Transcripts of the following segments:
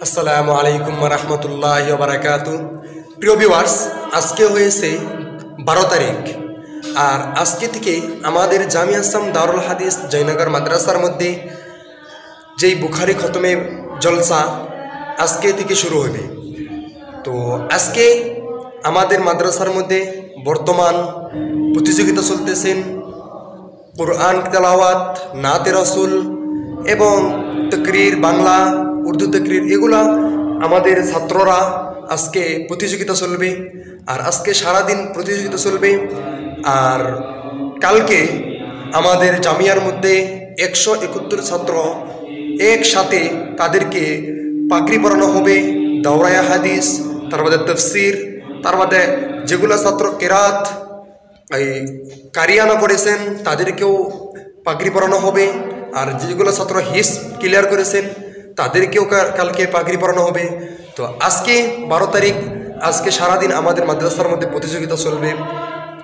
আসসালামু আলাইকুম রহমতুল্লাহি ওয়া বারাকাতু। প্রিয় ভিউয়ার্স, আজকে হয়েছে 12 তারিখ, আর আজকে থেকে আমাদের জামিয়া আসাম দারুল হাদিস জয়নগর মাদ্রাসার মধ্যে যেই বুখারি খতমে জলসা আজকে থেকে শুরু হবে। তো আজকে আমাদের মাদ্রাসার মধ্যে বর্তমান প্রতিযোগিতা চলতেছেন কুরআন তেলাওয়াত, নাতে রাসূল এবং তাকরীর, বাংলা উর্দু তাকরীর, এগুলা আমাদের ছাত্ররা আজকে প্রতিযোগিতা চলবে। আর আজকে সারাদিন প্রতিযোগিতা চলবে। আর কালকে আমাদের জামিয়ার মধ্যে 171 ছাত্র একসাথে তাদেরকে পাগড়ি পরানো হবে, দাওরায়ে হাদিস, তার বাদে তাফসির, তার বাদে যেগুলো ছাত্র কেরাত এই কারিয়ানা করেছেন তাদেরকেও পাগড়ি পরানো হবে। আর যেগুলো ছাত্র হিস ক্লিয়ার করেছেন তাদেরকেও কালকে পাগড়ি পরানো হবে। তো আজকে 12 তারিখ, আজকে সারাদিন আমাদের মাদ্রাসার মধ্যে প্রতিযোগিতা চলবে।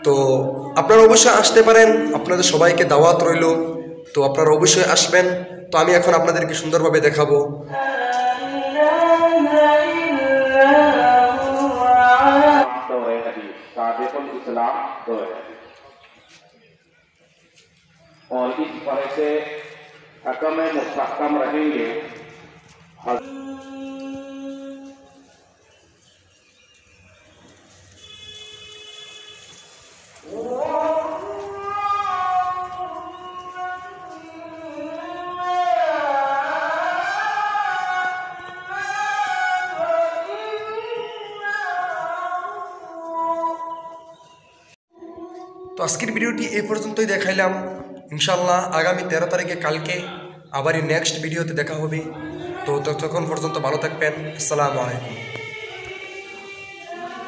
তো আপনারা অবশ্যই আসতে পারেন, আপনাদের সবাইকে দাওয়াত রইল। তো আপনারা অবশ্যই আসবেন। তো আমি এখন আপনাদেরকে সুন্দরভাবে দেখাবো। और इस तरह से हकम मुस्तहकम रहेंगे। তো আজকের ভিডিওটি এই পর্যন্তই দেখাইলাম। ইনশাল্লাহ আগামী 13 তারিখে কালকে আবারই নেক্সট ভিডিওতে দেখা হবে। তো ততক্ষণ পর্যন্ত ভালো থাকবেন। আসসালামু আলাইকুম।